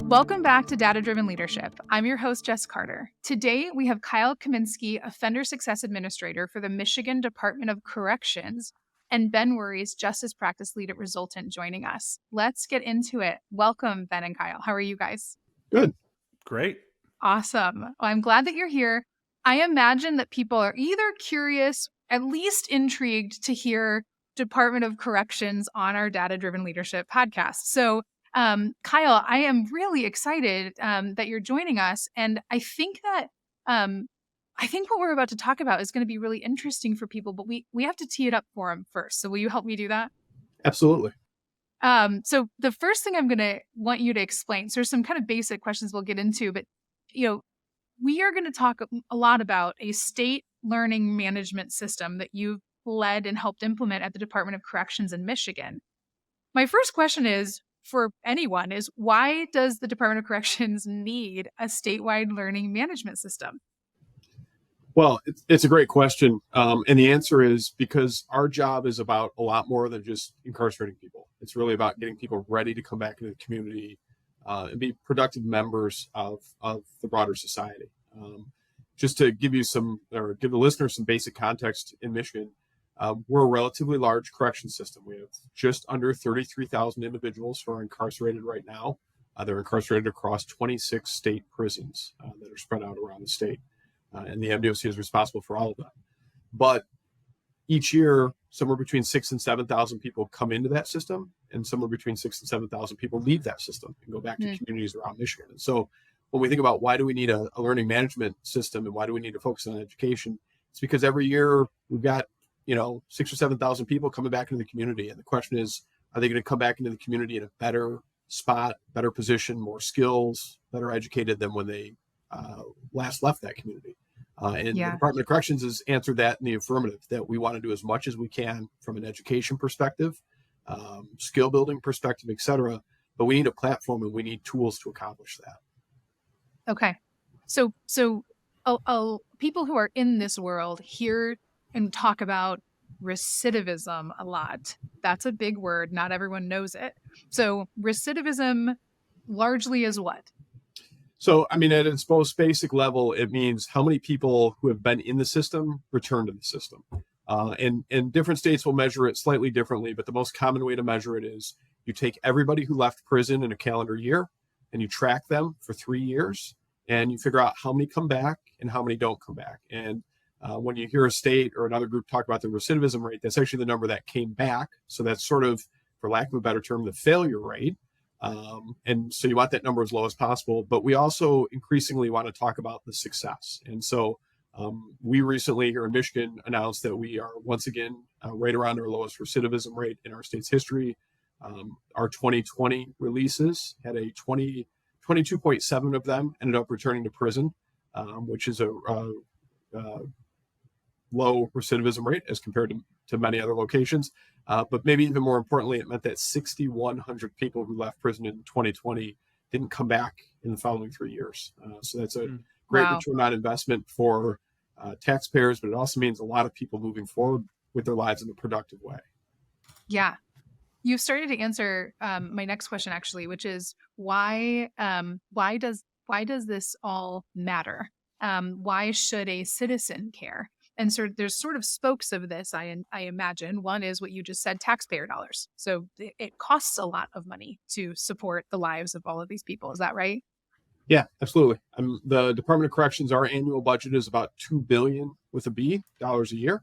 Welcome back to Data Driven Leadership. I'm your host, Jess Carter. Today, we have Kyle Kaminski, Offender Success Administrator for the Michigan Department of Corrections, and Ben Wories, Justice Practice Lead at Resultant, joining us. Let's get into it. Welcome, Ben and Kyle. How are you guys? Good. Great. Awesome. Well, I'm glad that you're here. I imagine that people are either curious, at least intrigued to hear Department of Corrections on our Data Driven Leadership podcast. So Kyle, I am really excited that you're joining us. And I think that what we're about to talk about is going to be really interesting for people, but we have to tee it up for them first. So will you help me do that? Absolutely. So the first thing I'm going to want you to explain, so there's some kind of basic questions we'll get into, but we are going to talk a lot about a state learning management system that you've led and helped implement at the Department of Corrections in Michigan. My first question is, for anyone, is why does the Department of Corrections need a statewide learning management system? Well, it's a great question. And the answer is because our job is about a lot more than just incarcerating people. It's really about getting people ready to come back into the community and be productive members of the broader society. Just to give you give the listeners some basic context in Michigan, we're a relatively large correction system. We have just under 33,000 individuals who are incarcerated right now. They're incarcerated across 26 state prisons that are spread out around the state. And the MDOC is responsible for all of them. But each year, somewhere between 6,000 and 7,000 people come into that system, and somewhere between 6,000 and 7,000 people leave that system and go back to communities around Michigan. And so when we think about why do we need a learning management system and why do we need to focus on education, it's because every year we've got 6,000 or 7,000 people coming back into the community. And the question is, are they going to come back into the community in a better spot, better position, more skills, better educated than when they last left that community? The Department of Corrections has answered that in the affirmative, that we want to do as much as we can from an education perspective, skill building perspective, et cetera. But we need a platform and we need tools to accomplish that. Okay. So people who are in this world hear and talk about recidivism a lot. That's a big word. Not everyone knows it. So recidivism largely is what? So, at its most basic level, it means how many people who have been in the system return to the system. And different states will measure it slightly differently, but the most common way to measure it is you take everybody who left prison in a calendar year and you track them for 3 years and you figure out how many come back and how many don't come back. And when you hear a state or another group talk about the recidivism rate, that's actually the number that came back. So that's sort of, for lack of a better term, the failure rate. And so you want that number as low as possible, but we also increasingly want to talk about the success. And so we recently here in Michigan announced that we are once again right around our lowest recidivism rate in our state's history. Our 2020 releases had a 22.7 of them ended up returning to prison, which is a low recidivism rate as compared to many other locations. But maybe even more importantly, it meant that 6,100 people who left prison in 2020 didn't come back in the following 3 years. So that's a great return on investment for taxpayers, but it also means a lot of people moving forward with their lives in a productive way. Yeah. You've started to answer my next question, actually, which is why does this all matter? Why should a citizen care? And so there's sort of spokes of this, I imagine. One is what you just said, taxpayer dollars. So it costs a lot of money to support the lives of all of these people. Is that right? Yeah, absolutely. The Department of Corrections, our annual budget is about $2 billion with a B dollars a year.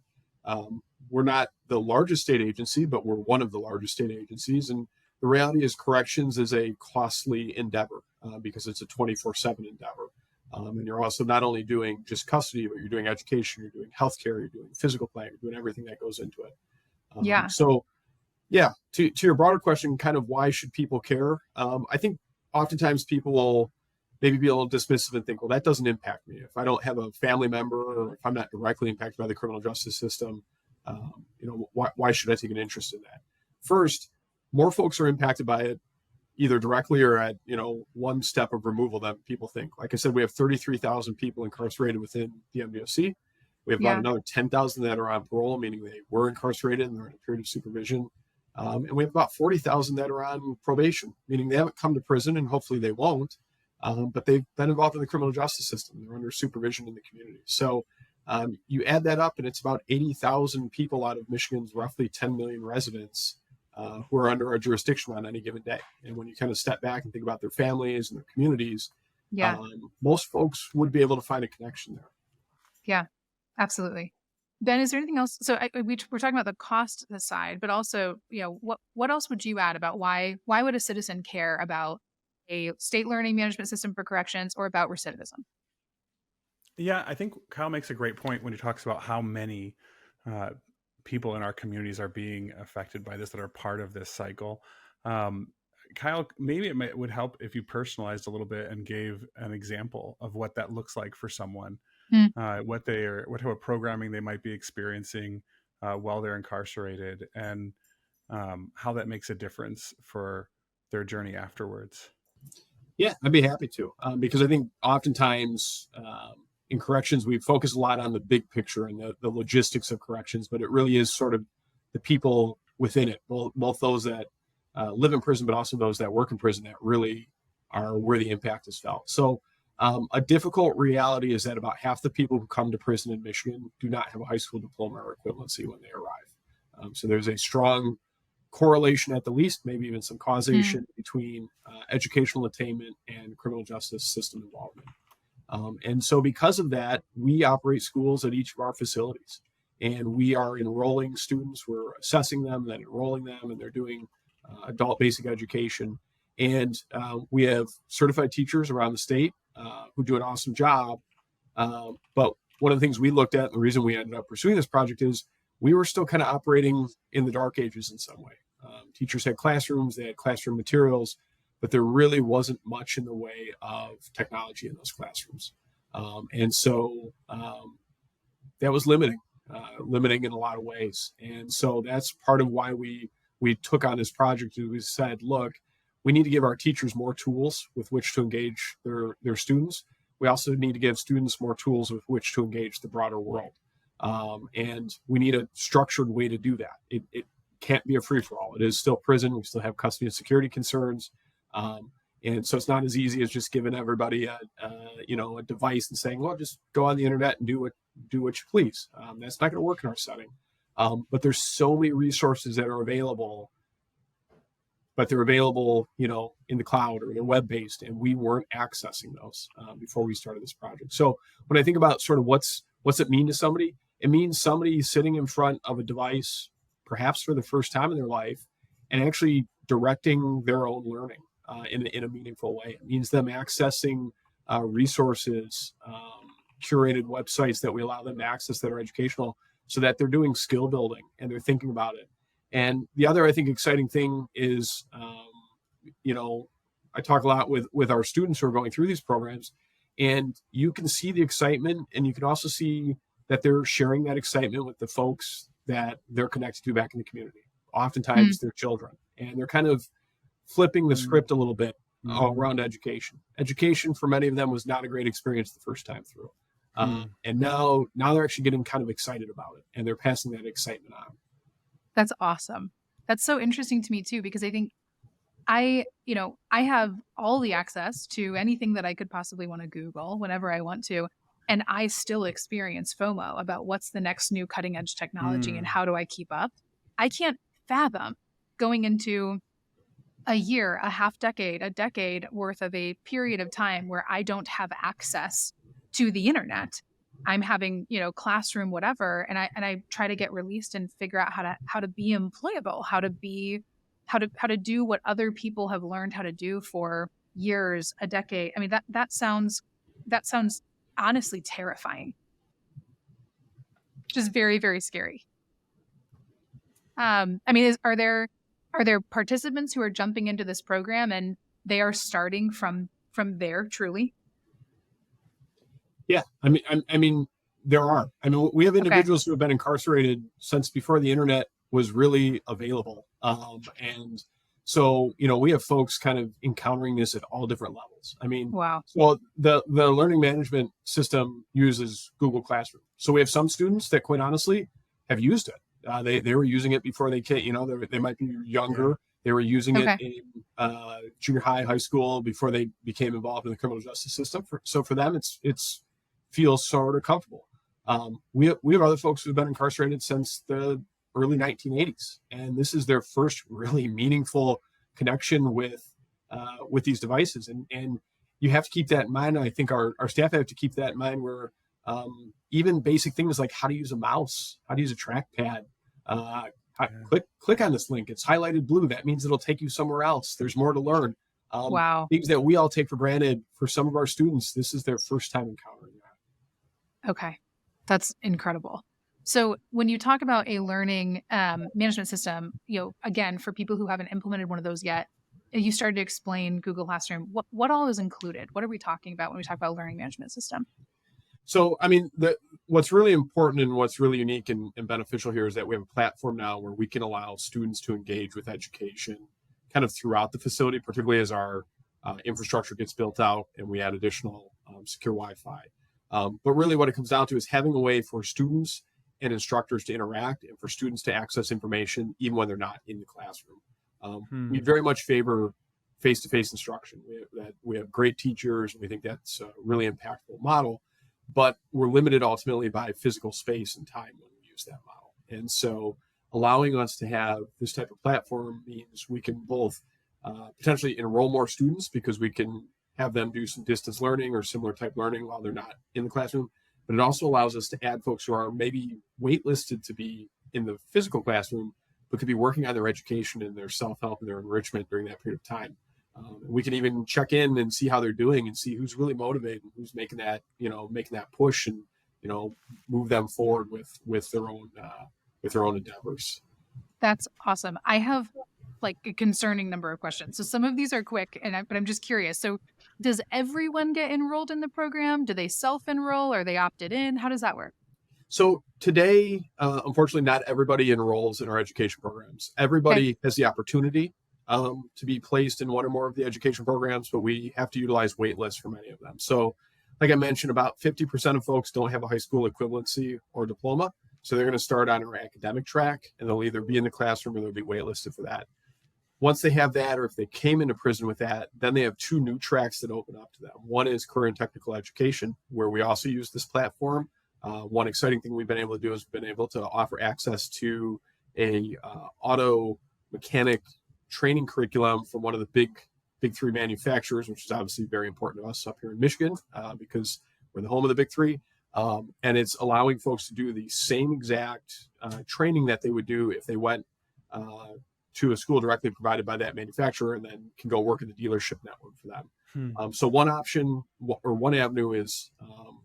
We're not the largest state agency, but we're one of the largest state agencies. And the reality is corrections is a costly endeavor because it's a 24/7 endeavor. And you're also not only doing just custody, but you're doing education, you're doing healthcare, you're doing physical planning, you're doing everything that goes into it. So, to your broader question, kind of why should people care? I think oftentimes people will maybe be a little dismissive and think, well, that doesn't impact me. If I don't have a family member or if I'm not directly impacted by the criminal justice system, why should I take an interest in that? First, more folks are impacted by it either directly or at, one step of removal than people think. Like I said, we have 33,000 people incarcerated within the MDOC. We have about another 10,000 that are on parole, meaning they were incarcerated and they're in a period of supervision. And we have about 40,000 that are on probation, meaning they haven't come to prison, and hopefully they won't, but they've been involved in the criminal justice system. They're under supervision in the community. So you add that up, and it's about 80,000 people out of Michigan's roughly 10 million residents who are under our jurisdiction on any given day. And when you kind of step back and think about their families and their communities, Yeah. Most folks would be able to find a connection there. Yeah, absolutely. Ben, is there anything else? So we're talking about the cost side, but also, what else would you add about why would a citizen care about a state learning management system for corrections or about recidivism? Yeah, I think Kyle makes a great point when he talks about how many people in our communities are being affected by this, that are part of this cycle. Kyle, maybe would help if you personalized a little bit and gave an example of what that looks like for someone, what type of programming they might be experiencing while they're incarcerated, and how that makes a difference for their journey afterwards. Yeah, I'd be happy to, because I think oftentimes in corrections, we focus a lot on the big picture and the logistics of corrections, but it really is sort of the people within it, both those that live in prison, but also those that work in prison, that really are where the impact is felt. So a difficult reality is that about half the people who come to prison in Michigan do not have a high school diploma or equivalency when they arrive. So there's a strong correlation, at the least, maybe even some causation between educational attainment and criminal justice system involvement. And so because of that, we operate schools at each of our facilities, and we are enrolling students. We're assessing them, then enrolling them, and they're doing adult basic education. And we have certified teachers around the state who do an awesome job. But one of the things we looked at, and the reason we ended up pursuing this project, is we were still kind of operating in the dark ages in some way. Teachers had classrooms, they had classroom materials, but there really wasn't much in the way of technology in those classrooms. And so that was limiting in a lot of ways. And so that's part of why we took on this project. We said, look, we need to give our teachers more tools with which to engage their students. We also need to give students more tools with which to engage the broader world. And we need a structured way to do that. It can't be a free-for-all. It is still prison. We still have custody and security concerns. And so it's not as easy as just giving everybody a device and saying, well, just go on the internet and do what you please. That's not going to work in our setting. But there's so many resources that are available, but they're available, in the cloud, or they're web-based, and we weren't accessing those before we started this project. So when I think about sort of what's it mean to somebody, it means somebody sitting in front of a device, perhaps for the first time in their life, and actually directing their own learning in a meaningful way. It means them accessing resources, curated websites that we allow them to access that are educational, so that they're doing skill building and they're thinking about it. And the other, I think, exciting thing is, I talk a lot with our students who are going through these programs, and you can see the excitement, and you can also see that they're sharing that excitement with the folks that they're connected to back in the community. Oftentimes they're children, and they're kind of flipping the script a little bit around education. Education for many of them was not a great experience the first time through. And now they're actually getting kind of excited about it, and they're passing that excitement on. That's awesome. That's so interesting to me too, because I think I have all the access to anything that I could possibly want to Google whenever I want to. And I still experience FOMO about what's the next new cutting edge technology and how do I keep up. I can't fathom going into a year, a half decade, a decade worth of a period of time where I don't have access to the internet. I'm having, classroom, whatever. And I try to get released and figure out how to be employable, how to do what other people have learned how to do for years, a decade. I mean, that sounds honestly terrifying. Just very, very scary. Are there participants who are jumping into this program and they are starting from there truly? Yeah, I mean, there are. I mean, we have individuals who have been incarcerated since before the internet was really available, and so we have folks kind of encountering this at all different levels. I mean, wow. Well, the learning management system uses Google Classroom, so we have some students that, quite honestly, have used it. They were using it before they came. They might be younger. Yeah. They were using it Okay. in junior high school before they became involved in the criminal justice system. So for them, it's feels sort of comfortable. We have other folks who've been incarcerated since the early 1980s, and this is their first really meaningful connection with these devices. And you have to keep that in mind. I think our staff have to keep that in mind. Where even basic things like how to use a mouse, how to use a trackpad. Click on this link. It's highlighted blue. That means it'll take you somewhere else. There's more to learn. Wow. Things that we all take for granted. For some of our students, this is their first time encountering that. Okay. That's incredible. So when you talk about a learning management system, again, for people who haven't implemented one of those yet, you started to explain Google Classroom. What all is included? What are we talking about when we talk about learning management system? So, I mean, what's really important and what's really unique and beneficial here is that we have a platform now where we can allow students to engage with education kind of throughout the facility, particularly as our infrastructure gets built out and we add additional secure Wi-Fi. But really what it comes down to is having a way for students and instructors to interact and for students to access information even when they're not in the classroom. We very much favor face-to-face instruction. We have great teachers, and we think that's a really impactful model. But we're limited ultimately by physical space and time when we use that model. And so allowing us to have this type of platform means we can both potentially enroll more students because we can have them do some distance learning or similar type learning while they're not in the classroom. But it also allows us to add folks who are maybe waitlisted to be in the physical classroom, but could be working on their education and their self-help and their enrichment during that period of time. We can even check in and see how they're doing and see who's really motivated, who's making that push and, move them forward with their own endeavors. That's awesome. I have like a concerning number of questions. So some of these are quick, but I'm just curious. So does everyone get enrolled in the program? Do they self-enroll? Are they opted in? How does that work? So today, unfortunately, not everybody enrolls in our education programs. Everybody has the opportunity to be placed in one or more of the education programs, but we have to utilize wait lists for many of them. So like I mentioned, about 50% of folks don't have a high school equivalency or diploma. So they're going to start on our academic track and they'll either be in the classroom or they'll be waitlisted for that. Once they have that, or if they came into prison with that, then they have two new tracks that open up to them. One is career and technical education, where we also use this platform. One exciting thing we've been able to do is been able to offer access to a auto mechanic training curriculum from one of the big three manufacturers, which is obviously very important to us up here in Michigan because we're the home of the big three. And it's allowing folks to do the same exact training that they would do if they went to a school directly provided by that manufacturer and then can go work in the dealership network for them. So one option or one avenue is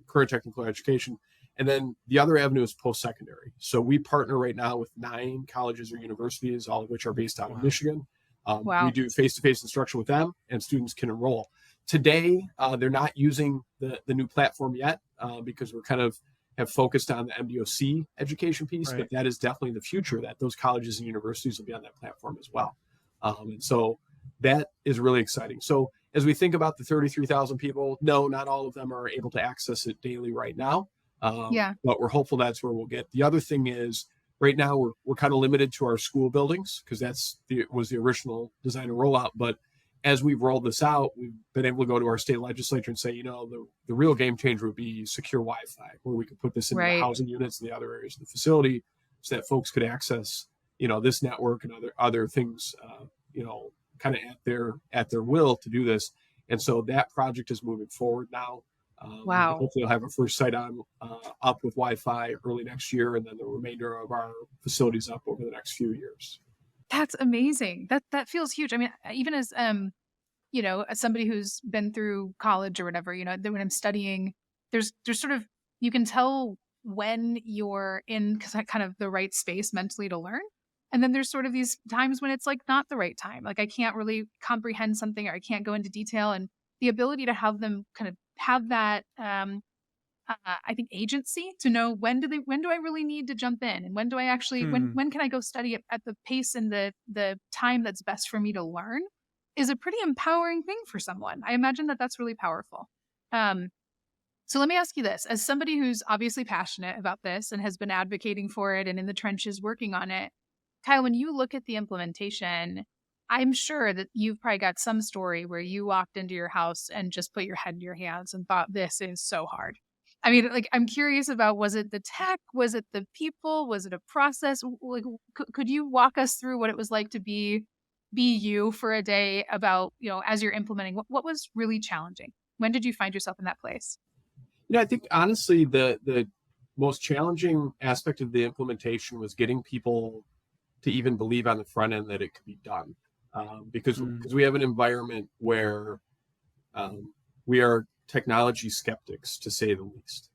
career technical education. And then the other avenue is post-secondary. So we partner right now with 9 colleges or universities, all of which are based out of Michigan. We do face-to-face instruction with them and students can enroll. Today, they're not using the new platform yet because we're kind of have focused on the MDOC education piece, but that is definitely the future, that those colleges and universities will be on that platform as well. And so that is really exciting. So as we think about the 33,000 people, no, not all of them are able to access it daily right now. But we're hopeful that's where we'll get. The other thing is right now we're kind of limited to our school buildings because was the original design and rollout. But as we've rolled this out, we've been able to go to our state legislature and say, the real game changer would be secure Wi-Fi, where we could put this in the housing units and the other areas of the facility so that folks could access, this network and other things, kind of at their will to do this. And so that project is moving forward now. Hopefully we'll have our first site up with Wi-Fi early next year, and then the remainder of our facilities up over the next few years. That's amazing. That feels huge. I mean, even as as somebody who's been through college or whatever, when I'm studying, there's sort of, you can tell when you're in kind of the right space mentally to learn. And then there's sort of these times when it's like not the right time. Like I can't really comprehend something or I can't go into detail. And the ability to have them kind of have that, I think, agency to know when do I really need to jump in, and when do I actually when can I go study at the pace and the time that's best for me to learn is a pretty empowering thing for someone. I imagine that that's really powerful. So let me ask you this, as somebody who's obviously passionate about this and has been advocating for it and in the trenches working on it, Kyle, when you look at the implementation, I'm sure that you've probably got some story where you walked into your house and just put your head in your hands and thought, this is so hard. I mean, like, I'm curious about, was it the tech? Was it the people? Was it a process? Like, could you walk us through what it was like to be you for a day about, as you're implementing, what was really challenging? When did you find yourself in that place? I think honestly, the most challenging aspect of the implementation was getting people to even believe on the front end that it could be done, because we have an environment where we are technology skeptics, to say the least.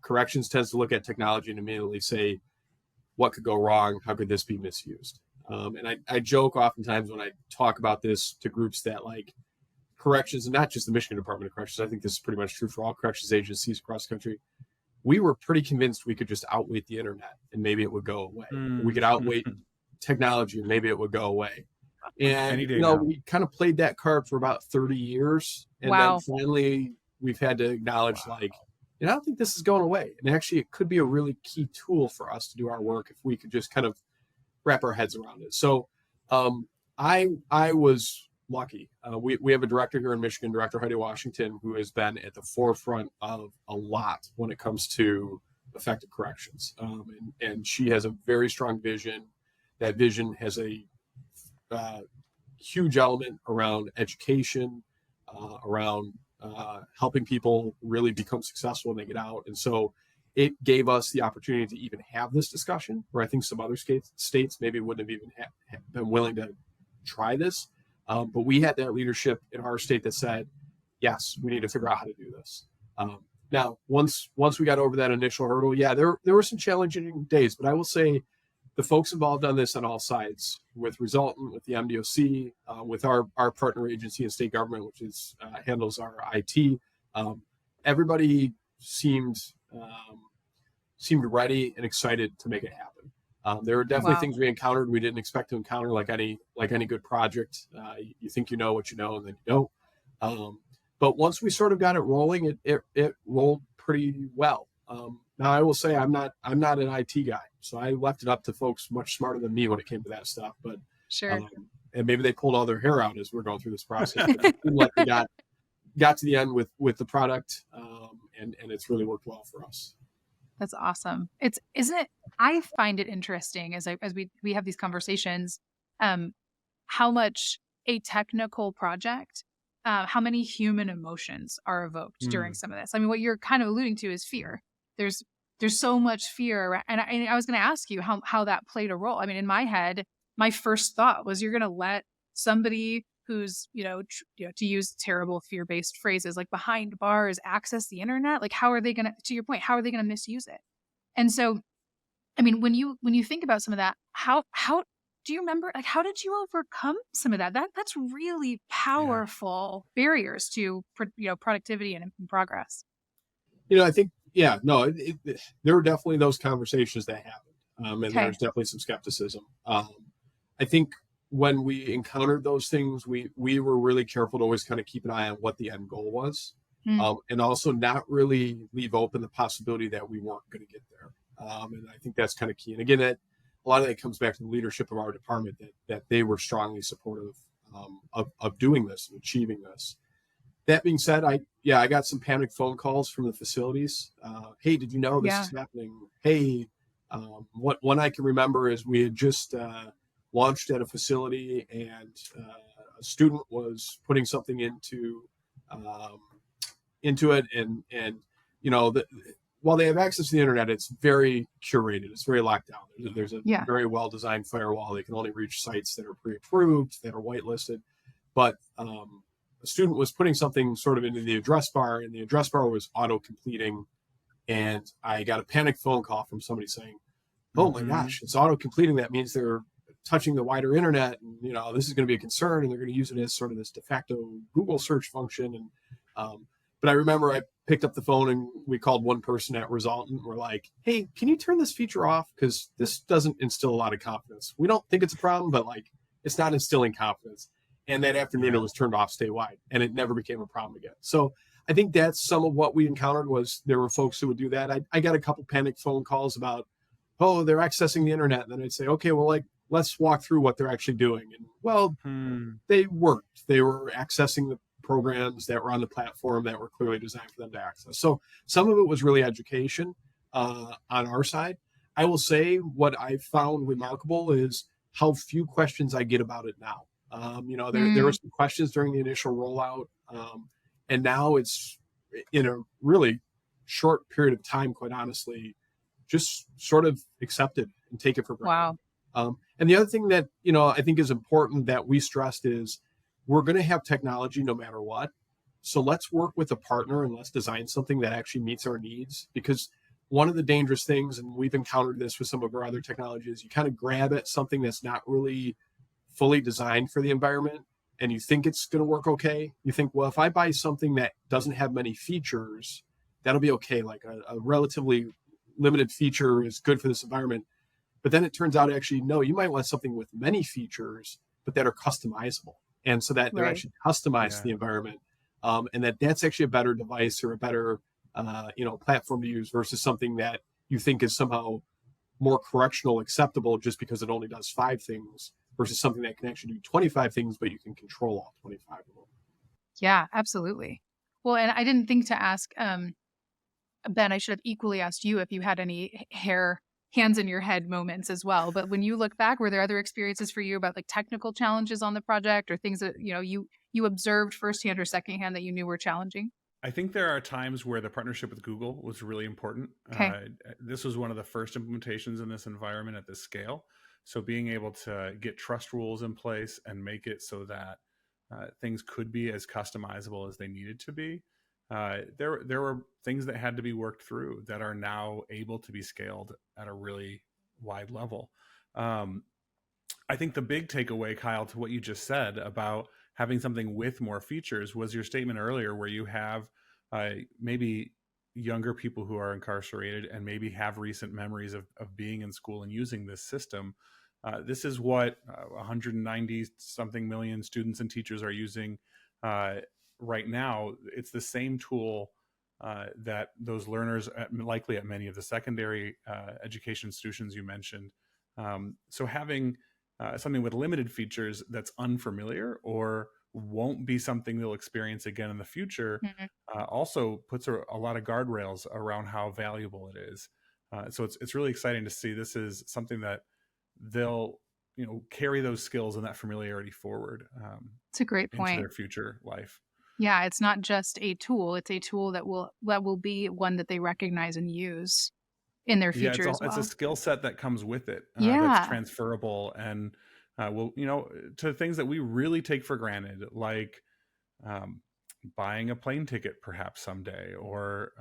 Corrections tends to look at technology and immediately say, what could go wrong? How could this be misused? And I joke oftentimes when I talk about this to groups that like corrections, and not just the Michigan Department of Corrections, I think this is pretty much true for all corrections agencies across the country. We were pretty convinced we could just outweight the internet and maybe it would go away. We could outweight technology and maybe it would go away. And we kind of played that card for about 30 years. And then finally we've had to acknowledge I don't think this is going away. And actually it could be a really key tool for us to do our work if we could just kind of wrap our heads around it. So I was lucky. We have a director here in Michigan, Director Heidi Washington, who has been at the forefront of a lot when it comes to effective corrections. And she has a very strong vision. That vision has a huge element around education, around helping people really become successful when they get out. And so it gave us the opportunity to even have this discussion, where I think some other states maybe wouldn't have even been willing to try this. But we had that leadership in our state that said, yes, we need to figure out how to do this. Now, once we got over that initial hurdle, there were some challenging days, but I will say the folks involved on this on all sides, with Resultant, with the MDOC, with our partner agency and state government, which is handles our IT, everybody seemed ready and excited to make it happen. There were definitely things we encountered we didn't expect to encounter, like any good project. You think you know what you know, and then you don't. But once we sort of got it rolling, it rolled pretty well. Now I will say I'm not an IT guy, so I left it up to folks much smarter than me when it came to that stuff. But sure, and maybe they pulled all their hair out as we're going through this process. But it seemed like we got to the end with the product, and it's really worked well for us. That's awesome. Isn't it? I find it interesting as we have these conversations, how much a technical project, how many human emotions are evoked during some of this. I mean, what you're kind of alluding to is fear. There's so much fear, and I was going to ask you how that played a role. I mean, in my head, my first thought was, you're going to let somebody who's, to use terrible fear-based phrases, like behind bars, access the internet. Like, how are they going to your point, how are they going to misuse it? And so, I mean, when you think about some of that, how do you remember, like, how did you overcome some of that? That's really powerful barriers to, productivity and progress. I think, there were definitely those conversations that happened. And there's definitely some skepticism. I think when we encountered those things, we were really careful to always kind of keep an eye on what the end goal was, and also not really leave open the possibility that we weren't going to get there. And I think that's kind of key. And again, that a lot of that comes back to the leadership of our department, that they were strongly supportive of doing this and achieving this. That being said, I got some panic phone calls from the facilities. Hey, did you know this is happening? Hey, one I can remember is we had just launched at a facility, and a student was putting something into it, and while they have access to the internet, it's very curated. It's very locked down. There's a very well-designed firewall. They can only reach sites that are pre-approved, that are whitelisted. But a student was putting something sort of into the address bar, and the address bar was auto-completing. And I got a panic phone call from somebody saying, oh my gosh, it's auto-completing. That means they're touching the wider internet. And, this is going to be a concern, and they're going to use it as sort of this de facto Google search function. And, but I remember I picked up the phone and we called one person at Resultant. We're like, hey, can you turn this feature off? Because this doesn't instill a lot of confidence. We don't think it's a problem, but it's not instilling confidence. And that afternoon it was turned off statewide, and it never became a problem again. So I think that's some of what we encountered was there were folks who would do that. I got a couple panic phone calls about, oh, they're accessing the internet. And then I'd say, okay, well, like, let's walk through what they're actually doing. And well, they worked. They were accessing the programs that were on the platform that were clearly designed for them to access. So some of it was really education on our side. I will say what I found remarkable is how few questions I get about it now. There were some questions during the initial rollout, and now it's in a really short period of time, quite honestly, just sort of accepted and take it for granted. Wow. And the other thing that, I think is important that we stressed is we're going to have technology no matter what. So let's work with a partner and let's design something that actually meets our needs. Because one of the dangerous things, and we've encountered this with some of our other technologies, you kind of grab at something that's not really fully designed for the environment and you think it's going to work okay. You think, well, if I buy something that doesn't have many features, that'll be okay. Like a relatively limited feature is good for this environment. But then it turns out actually, no, you might want something with many features, but that are customizable. And so that they're actually customized to the environment. And that's actually a better device or a better, platform to use versus something that you think is somehow more correctional acceptable just because it only does 5 things versus something that can actually do 25 things, but you can control all 25 of them. Yeah, absolutely. Well, and I didn't think to ask, Ben, I should have equally asked you if you had any hands in your head moments as well. But when you look back, were there other experiences for you about like technical challenges on the project or things that, you observed firsthand or secondhand that you knew were challenging? I think there are times where the partnership with Google was really important. Okay. This was one of the first implementations in this environment at this scale. So being able to get trust rules in place and make it so that things could be as customizable as they needed to be. There were things that had to be worked through that are now able to be scaled at a really wide level. I think the big takeaway, Kyle, to what you just said about having something with more features was your statement earlier where you have maybe younger people who are incarcerated and maybe have recent memories of being in school and using this system. This is what 190 something million students and teachers are using right now. It's the same tool that those learners, likely at many of the secondary education institutions you mentioned. So having something with limited features that's unfamiliar or won't be something they'll experience again in the future also puts a lot of guardrails around how valuable it is. So it's really exciting to see. This is something that they'll carry those skills and that familiarity forward. It's a great point. Into their future life. Yeah, it's not just a tool; it's a tool that will be one that they recognize and use in their future as well. It's a skill set that comes with it that's transferable and to things that we really take for granted, like buying a plane ticket perhaps someday, or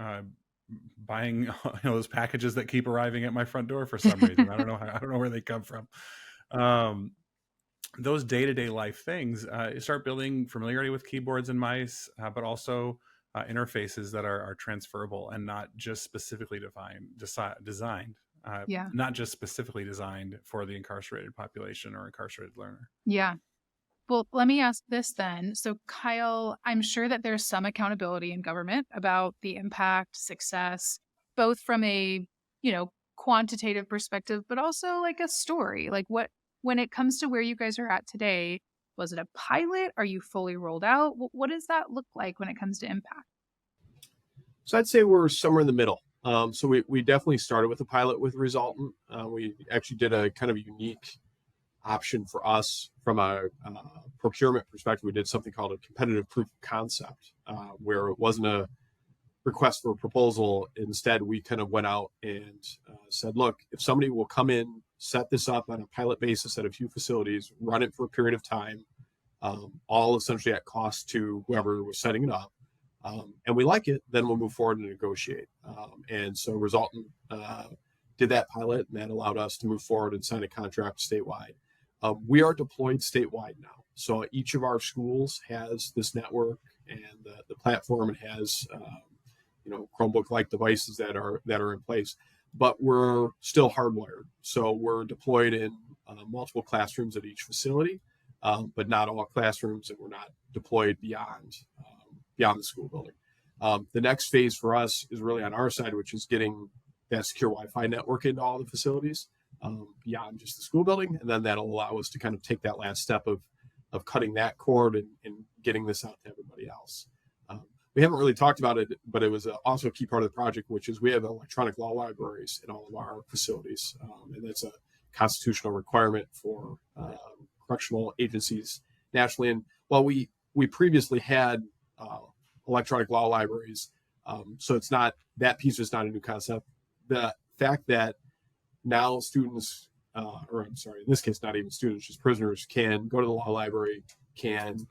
buying those packages that keep arriving at my front door for some reason. I don't know where they come from. Those day-to-day life things, start building familiarity with keyboards and mice, but also interfaces that are transferable and not just specifically designed. Not just specifically designed for the incarcerated population or incarcerated learner. Yeah. Well, let me ask this then. So, Kyle, I'm sure that there's some accountability in government about the impact, success, both from a, quantitative perspective, but also like a story. Like when it comes to where you guys are at today, was it a pilot? Are you fully rolled out? What does that look like when it comes to impact? So I'd say we're somewhere in the middle. So we definitely started with a pilot with Resultant. We actually did a kind of unique option for us from a procurement perspective. We did something called a competitive proof of concept, where it wasn't a request for a proposal. Instead, we kind of went out and said, look, if somebody will come in, set this up on a pilot basis at a few facilities, run it for a period of time, all essentially at cost to whoever was setting it up, and we like it, then we'll move forward and negotiate. And so Resultant did that pilot, and that allowed us to move forward and sign a contract statewide. We are deployed statewide now. So each of our schools has this network and the platform, and has Chromebook-like devices that are in place. But we're still hardwired. So we're deployed in multiple classrooms at each facility, but not all classrooms, and we're not deployed beyond the school building. The next phase for us is really on our side, which is getting that secure Wi-Fi network into all the facilities beyond just the school building. And then that'll allow us to kind of take that last step of cutting that cord and getting this out to everybody else. We haven't really talked about it, but it was also a key part of the project, which is we have electronic law libraries in all of our facilities. And that's a constitutional requirement for correctional agencies nationally. And while we previously had electronic law libraries, so it's not, that piece is not a new concept. The fact that now students, or I'm sorry, in this case, not even students, just prisoners can go to the law library, can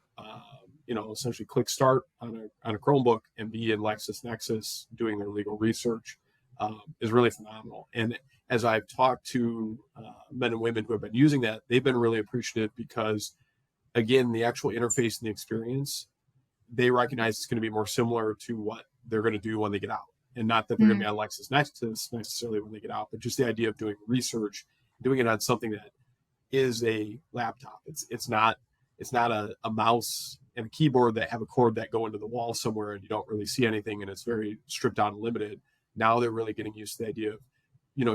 essentially click start on a Chromebook and be in LexisNexis doing their legal research is really phenomenal. And as I've talked to men and women who have been using that, they've been really appreciative because, again, the actual interface and the experience, they recognize it's going to be more similar to what they're going to do when they get out. And not that they're going to be on LexisNexis necessarily when they get out, but just the idea of doing research, doing it on something that is a laptop. It's not a mouse and a keyboard that have a cord that go into the wall somewhere and you don't really see anything, and it's very stripped down and limited. Now they're really getting used to the idea of,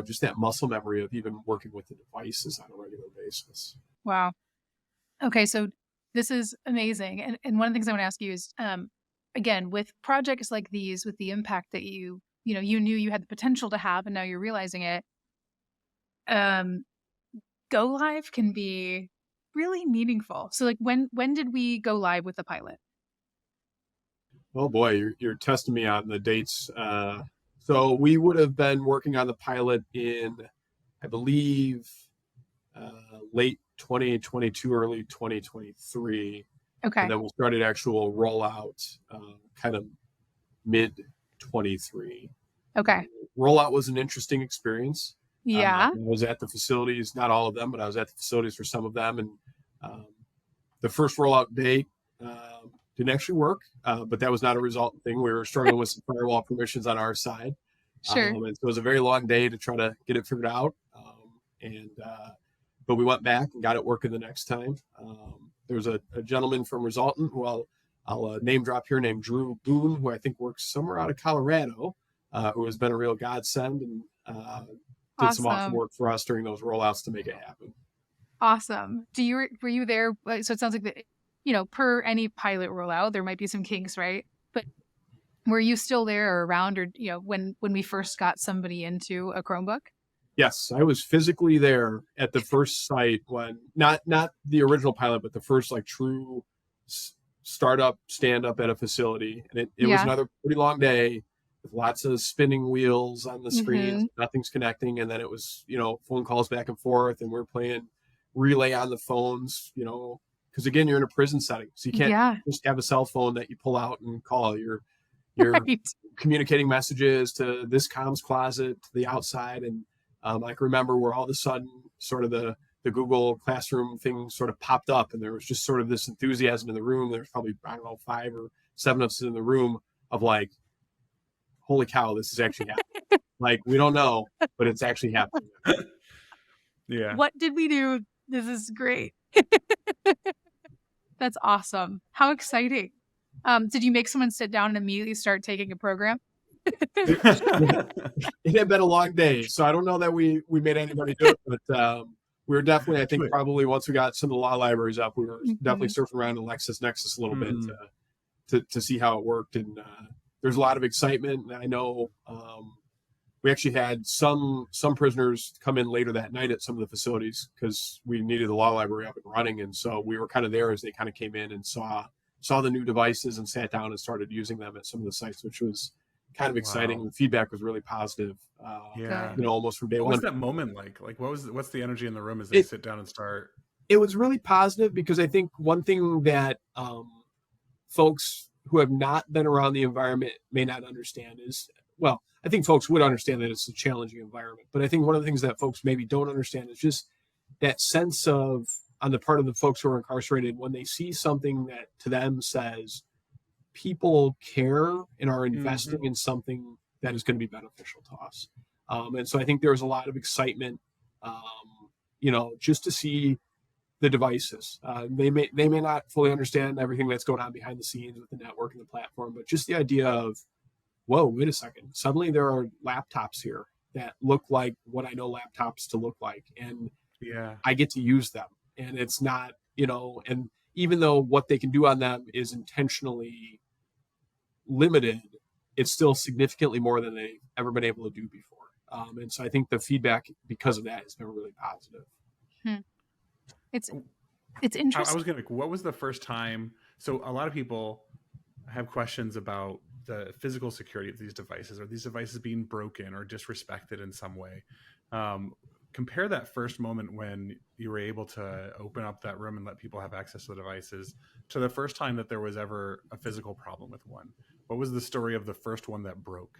just that muscle memory of even working with the devices on a regular basis. Wow. Okay, so this is amazing. And one of the things I want to ask you is, again, with projects like these, with the impact that you knew you had the potential to have, and now you're realizing it, go live can be really meaningful. So like when did we go live with the pilot? Oh boy, you're testing me on the dates. So we would have been working on the pilot in, I believe, late 2022, early 2023. Okay. And then we started actual rollout kind of mid 23. Okay. Rollout was an interesting experience. Yeah. I was at the facilities, not all of them, but I was at the facilities for some of them. And the first rollout day didn't actually work, but that was not a resultant thing. We were struggling with some firewall permissions on our side. Sure. And so it was a very long day to try to get it figured out. But we went back and got it working the next time. There was a gentleman from Resultant who I'll name drop here named Drew Boone, who I think works somewhere out of Colorado, who has been a real godsend and did some awesome work for us during those rollouts to make it happen. Awesome. Were you there? So it sounds like per any pilot rollout, there might be some kinks, right? But were you still there or around, or when we first got somebody into a Chromebook? Yes, I was physically there at the first site when not the original pilot, but the first like true startup stand up at a facility, and it was another pretty long day with lots of spinning wheels on the screens, nothing's connecting, and then it was phone calls back and forth, and we're playing relay on the phones, because again, you're in a prison setting, so you can't just have a cell phone that you pull out and call. You're right. Communicating messages to this comms closet to the outside, and I can remember where all of a sudden sort of the Google Classroom thing sort of popped up, and there was just sort of this enthusiasm in the room. There's probably, 5 or 7 of us in the room of like, holy cow, this is actually happening. Like, we don't know, but it's actually happening. Yeah. What did we do? This is great. That's awesome. How exciting. Did you make someone sit down and immediately start taking a program? It had been a long day, so I don't know that we made anybody do it, but we were definitely, I think, probably once we got some of the law libraries up, we were definitely surfing around in LexisNexis a little bit to see how it worked. And there's a lot of excitement. And I know we actually had some prisoners come in later that night at some of the facilities because we needed the law library up and running. And so we were kind of there as they kind of came in and saw the new devices and sat down and started using them at some of the sites, which was kind of exciting. Wow. The feedback was really positive. Almost from day one. What's that moment like? Like, what's the energy in the room as they sit down and start? It was really positive because I think one thing that folks who have not been around the environment may not understand is, well, I think folks would understand that it's a challenging environment, but I think one of the things that folks maybe don't understand is just that sense of, on the part of the folks who are incarcerated, when they see something that to them says people care and are investing in something that is going to be beneficial to us. And so I think there was a lot of excitement, just to see the devices. They may not fully understand everything that's going on behind the scenes with the network and the platform, but just the idea of, whoa, wait a second. Suddenly there are laptops here that look like what I know laptops to look like, and Yeah. I get to use them. And it's not, and even though what they can do on them is intentionally limited, it's still significantly more than they've ever been able to do before. And so I think the feedback because of that has been really positive. It's I interesting. was going to, what was the first time? So a lot of people have questions about the physical security of these devices. Are these devices being broken or disrespected in some way? Compare that first moment when you were able to open up that room and let people have access to the devices to the first time that there was ever a physical problem with one. What was the story of the first one that broke?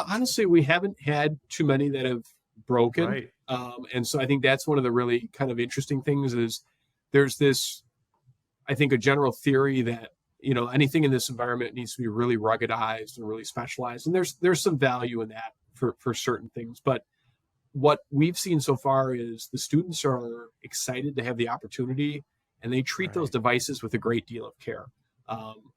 Honestly, we haven't had too many that have broken. Right. And so I think that's one of the really kind of interesting things is there's this, I think, a general theory that, anything in this environment needs to be really ruggedized and really specialized. And there's some value in that for certain things. But what we've seen so far is the students are excited to have the opportunity, and they treat those devices with a great deal of care.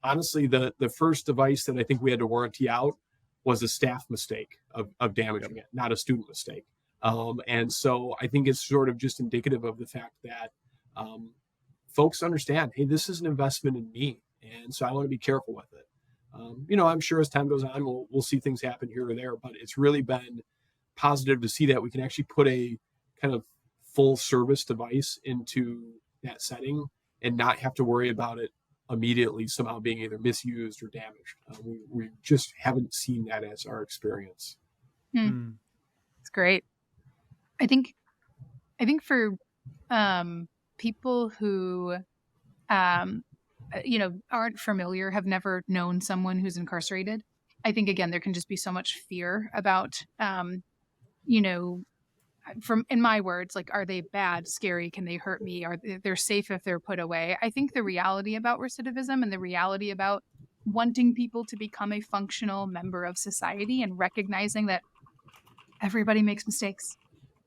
Honestly, the first device that I think we had to warranty out was a staff mistake of damaging it, not a student mistake. And so I think it's sort of just indicative of the fact that folks understand, hey, this is an investment in me, and so I want to be careful with it. I'm sure as time goes on, we'll see things happen here or there, but it's really been positive to see that we can actually put a kind of full service device into that setting and not have to worry about it immediately somehow being either misused or damaged. We just haven't seen that as our experience. It's great. I think for people who aren't familiar, have never known someone who's incarcerated, I think again there can just be so much fear about from, in my words, like, are they bad, scary, can they hurt me, are they're safe if they're put away? I think the reality about recidivism and the reality about wanting people to become a functional member of society and recognizing that everybody makes mistakes.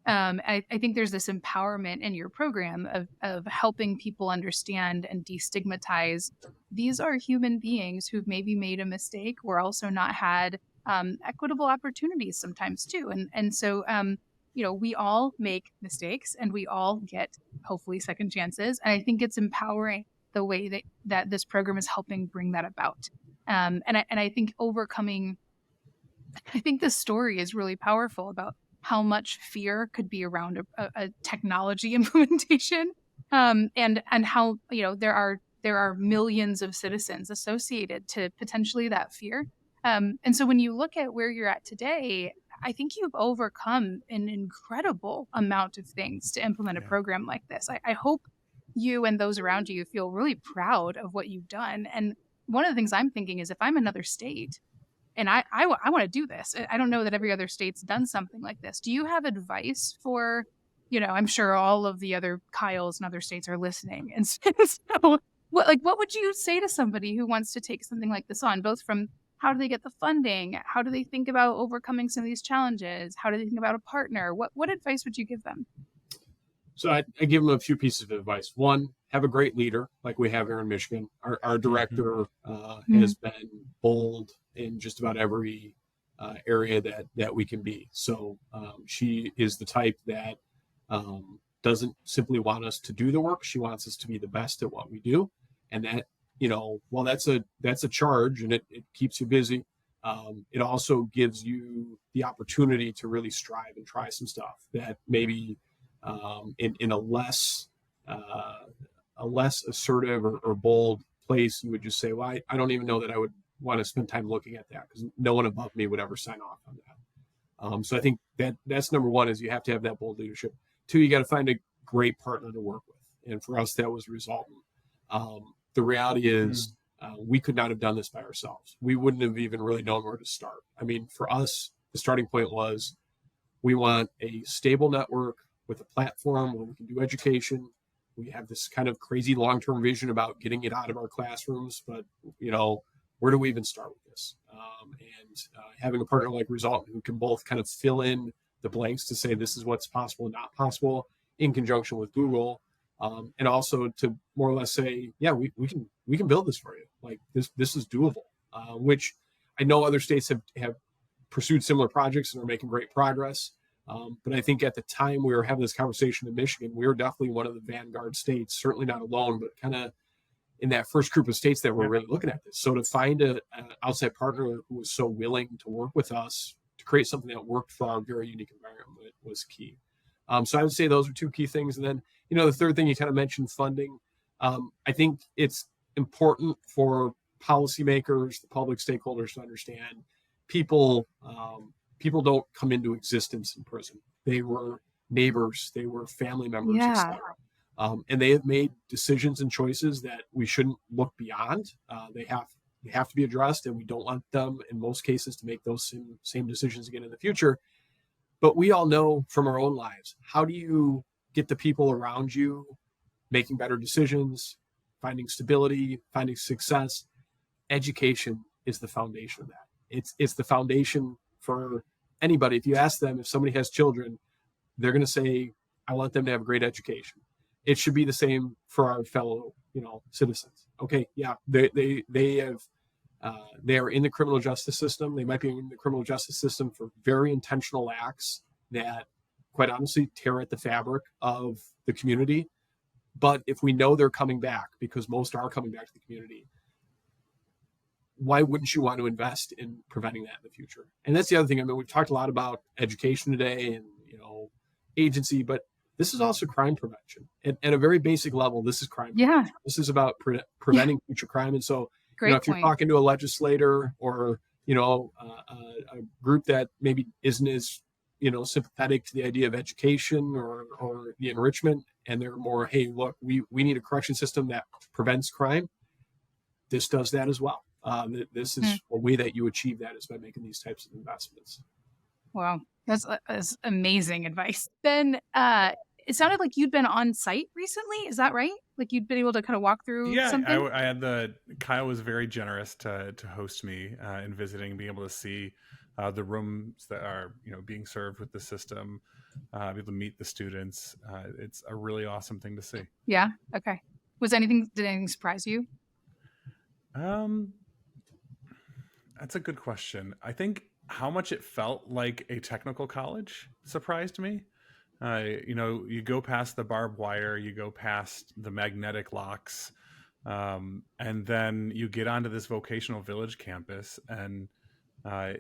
I think there's this empowerment in your program of helping people understand and destigmatize these are human beings who've maybe made a mistake or also not had equitable opportunities sometimes too. And so, we all make mistakes and we all get hopefully second chances. And I think it's empowering the way that this program is helping bring that about. And I think I think this story is really powerful about how much fear could be around a technology implementation, and how there are millions of citizens associated to potentially that fear. And so when you look at where you're at today, I think you've overcome an incredible amount of things to implement a program like this. I hope you and those around you feel really proud of what you've done. And one of the things I'm thinking is if I'm another state, and I want to do this. I don't know that every other state's done something like this. Do you have advice for, I'm sure all of the other Kyles in other states are listening. And so what would you say to somebody who wants to take something like this on, both from how do they get the funding? How do they think about overcoming some of these challenges? How do they think about a partner? What advice would you give them? So I give them a few pieces of advice. One, have a great leader like we have here in Michigan. Our director has been bold in just about every area that we can be. So she is the type that doesn't simply want us to do the work. She wants us to be the best at what we do. And that, while that's a charge and it keeps you busy, it also gives you the opportunity to really strive and try some stuff that maybe in a less assertive or bold place, you would just say, well, I don't even know that I would want to spend time looking at that because no one above me would ever sign off on that. So I think that's number one is you have to have that bold leadership. Two, you got to find a great partner to work with. And for us, that was Resultant. The reality is we could not have done this by ourselves. We wouldn't have even really known where to start. I mean, for us, the starting point was we want a stable network with a platform where we can do education. We have this kind of crazy long-term vision about getting it out of our classrooms, but where do we even start with this? And having a partner like Resultant who can both kind of fill in the blanks to say this is what's possible and not possible in conjunction with Google and also to more or less say, yeah, we can build this for you. Like this is doable, which I know other states have pursued similar projects and are making great progress. But I think at the time we were having this conversation in Michigan, we were definitely one of the vanguard states, certainly not alone, but kind of in that first group of states that were really looking at this. So to find an outside partner who was so willing to work with us to create something that worked for our very unique environment was key. So I would say those are two key things. And then, the third thing you kind of mentioned, funding. I think it's important for policymakers, the public stakeholders to understand people don't come into existence in prison. They were neighbors, they were family members, Yeah. and they have made decisions and choices that we shouldn't look beyond. They have to be addressed, and we don't want them in most cases to make those same decisions again in the future. But we all know from our own lives, how do you get the people around you making better decisions, finding stability, finding success? Education is the foundation of that. It's the foundation for anybody. If you ask them, if somebody has children, they're going to say, I want them to have a great education. It should be the same for our fellow, citizens. Okay, yeah, they are in the criminal justice system. They might be in the criminal justice system for very intentional acts that, quite honestly, tear at the fabric of the community. But if we know they're coming back, because most are coming back to the community, why wouldn't you want to invest in preventing that in the future? And that's the other thing. I mean, we've talked a lot about education today and, agency, but this is also crime prevention. At a very basic level, this is crime prevention. Yeah. This is about preventing future crime. And so, Great if you're point. talking to a legislator or, a group that maybe isn't as, sympathetic to the idea of education or the enrichment, and they're more, hey, look, we need a correction system that prevents crime. This does that as well. This is a way that you achieve that is by making these types of investments. Wow. That's amazing advice. Ben, it sounded like you'd been on site recently. Is that right? Like you'd been able to kind of walk through something? I had Kyle was very generous to host me in visiting, being able to see the rooms that are, being served with the system, be able to meet the students. It's a really awesome thing to see. Yeah. Okay. Did anything surprise you? That's a good question. I think how much it felt like a technical college surprised me. You go past the barbed wire, you go past the magnetic locks, and then you get onto this vocational village campus, and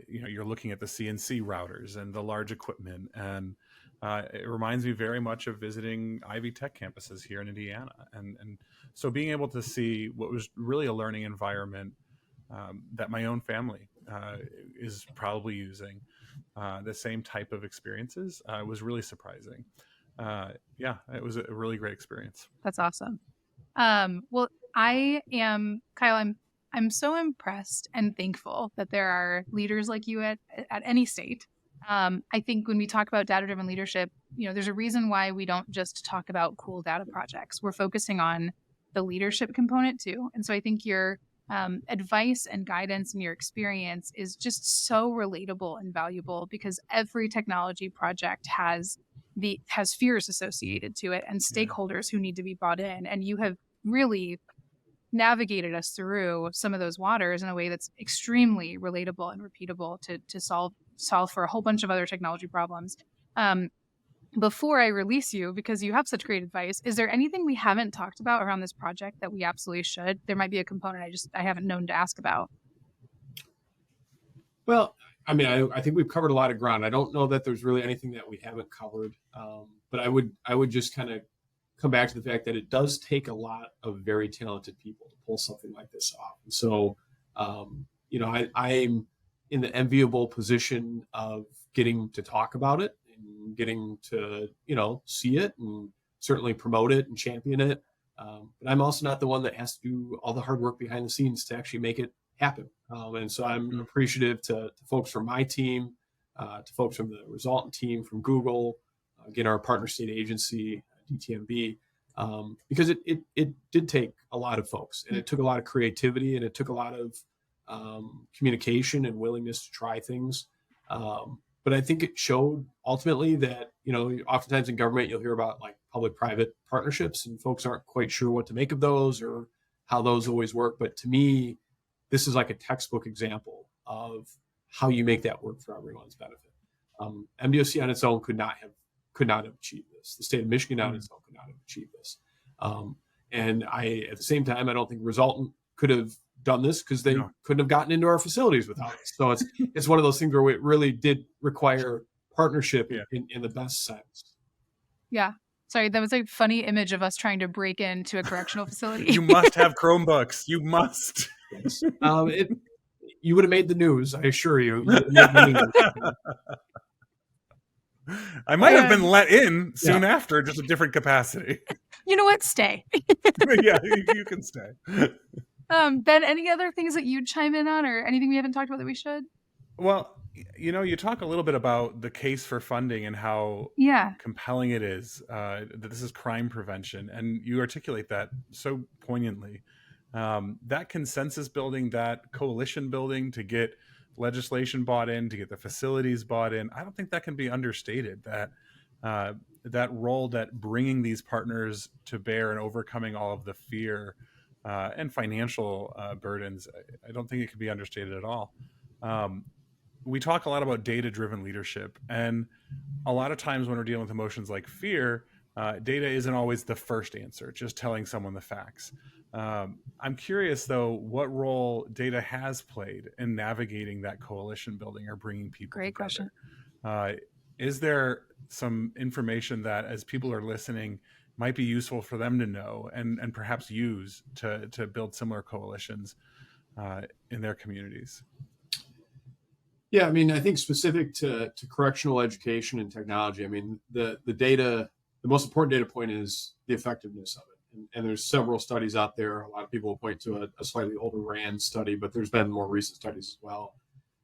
you're looking at the CNC routers and the large equipment, and it reminds me very much of visiting Ivy Tech campuses here in Indiana, and so being able to see what was really a learning environment that my own family is probably using. The same type of experiences was really surprising. It was a really great experience. That's awesome. Well, Kyle, I'm so impressed and thankful that there are leaders like you at any state. I think when we talk about data-driven leadership, there's a reason why we don't just talk about cool data projects. We're focusing on the leadership component too. And so I think your advice and guidance and your experience is just so relatable and valuable, because every technology project has fears associated to it and stakeholders who need to be brought in. And you have really navigated us through some of those waters in a way that's extremely relatable and repeatable to solve for a whole bunch of other technology problems. Before I release you, because you have such great advice, is there anything we haven't talked about around this project that we absolutely should? There might be a component I haven't known to ask about. Well, I mean, I think we've covered a lot of ground. I don't know that there's really anything that we haven't covered, but I would just kind of come back to the fact that it does take a lot of very talented people to pull something like this off. And so, I'm in the enviable position of getting to talk about it, getting to see it and certainly promote it and champion it, but I'm also not the one that has to do all the hard work behind the scenes to actually make it happen, and so I'm appreciative to folks from my team, to folks from the Resultant team from Google, again our partner state agency DTMB, because it did take a lot of folks, and it took a lot of creativity, and it took a lot of communication and willingness to try things. But I think it showed ultimately that, oftentimes in government, you'll hear about like public-private partnerships, and folks aren't quite sure what to make of those or how those always work. But to me, this is like a textbook example of how you make that work for everyone's benefit. MDOC on its own could not have achieved this. The state of Michigan on its own could not have achieved this. And at the same time, I don't think Resultant could have done this because they couldn't have gotten into our facilities without us. So it's one of those things where it really did require partnership in the best sense. Yeah. Sorry, that was a funny image of us trying to break into a correctional facility. You must have Chromebooks. You must. Yes. You would have made the news, I assure you. I might have been let in soon after, just a different capacity. You know what? Stay. Yeah, you can stay. Ben, any other things that you'd chime in on, or anything we haven't talked about that we should? Well, you talk a little bit about the case for funding and how compelling it is that this is crime prevention, and you articulate that so poignantly. That consensus building, that coalition building to get legislation bought in, to get the facilities bought in, I don't think that can be understated. That role that bringing these partners to bear and overcoming all of the fear and financial burdens, I don't think it can be understated at all. We talk a lot about data-driven leadership, and a lot of times when we're dealing with emotions like fear, data isn't always the first answer, just telling someone the facts. I'm curious, though, what role data has played in navigating that coalition building or bringing people Great together. Question. Is there some information that, as people are listening, might be useful for them to know and perhaps use to build similar coalitions in their communities? Yeah, I mean, I think specific to correctional education and technology, I mean, the most important data point is the effectiveness of it. And there's several studies out there. A lot of people point to a slightly older RAND study, but there's been more recent studies as well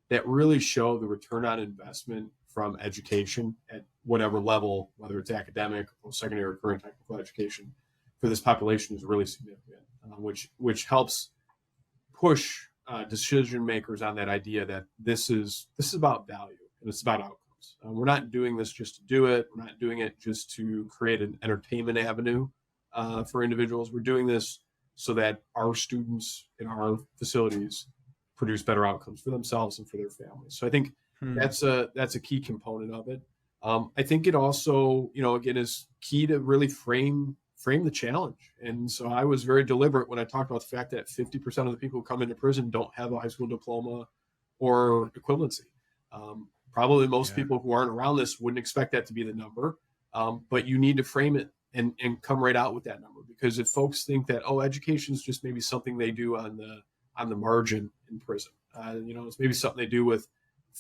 that really show the return on investment from education at whatever level, whether it's academic, post-secondary, or current technical education, for this population is really significant, which helps push decision makers on that idea that this is about value and it's about outcomes. We're not doing this just to do it. We're not doing it just to create an entertainment avenue for individuals. We're doing this so that our students in our facilities produce better outcomes for themselves and for their families. So I think that's a key component of it. I think it also, again, is key to really frame the challenge. And so I was very deliberate when I talked about the fact that 50% of the people who come into prison don't have a high school diploma or equivalency. Probably most people who aren't around this wouldn't expect that to be the number, but you need to frame it and come right out with that number, because if folks think that, education is just maybe something they do on the margin in prison, it's maybe something they do with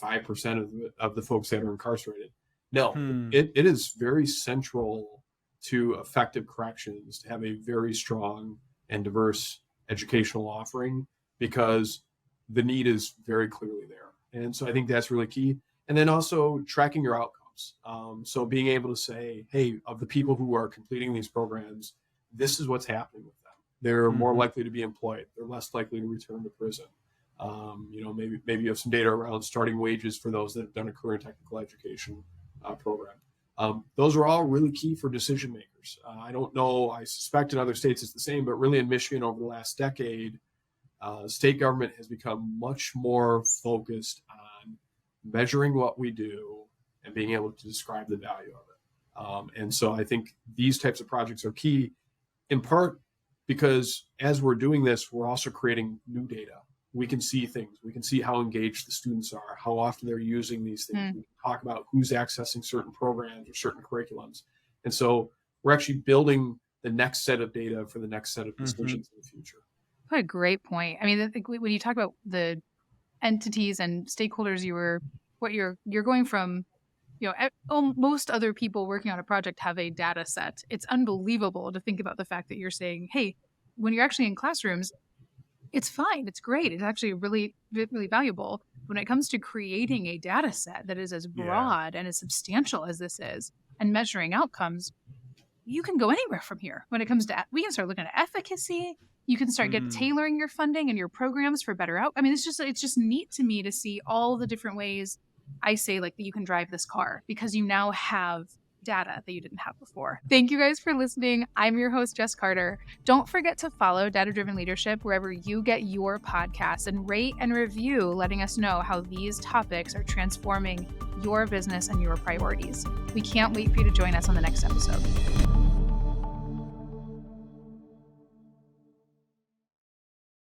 5% of the folks that are incarcerated. No, it is very central to effective corrections to have a very strong and diverse educational offering, because the need is very clearly there. And so I think that's really key. And then also tracking your outcomes. So being able to say, hey, of the people who are completing these programs, this is what's happening with them. They're more likely to be employed. They're less likely to return to prison. Maybe you have some data around starting wages for those that have done a career and technical education program. Those are all really key for decision makers. I don't know, I suspect in other states it's the same, but really in Michigan over the last decade, state government has become much more focused on measuring what we do and being able to describe the value of it. And so I think these types of projects are key, in part because as we're doing this, we're also creating new data. We can see things. We can see how engaged the students are, how often they're using these things. We can talk about who's accessing certain programs or certain curriculums. And so we're actually building the next set of data for the next set of decisions in the future. What a great point. I mean, I think when you talk about the entities and stakeholders, you're going from, most other people working on a project have a data set. It's unbelievable to think about the fact that you're saying, hey, when you're actually in classrooms, it's fine. It's great. It's actually really, really valuable. When it comes to creating a data set that is as broad and as substantial as this is, and measuring outcomes, you can go anywhere from here. When it comes to, we can start looking at efficacy. You can start tailoring your funding and your programs for better out. I mean, it's just neat to me to see all the different ways I say, like, that you can drive this car, because you now have data that you didn't have before. Thank you guys for listening. I'm your host, Jess Carter. Don't forget to follow Data Driven Leadership wherever you get your podcasts, and rate and review, letting us know how these topics are transforming your business and your priorities. We can't wait for you to join us on the next episode.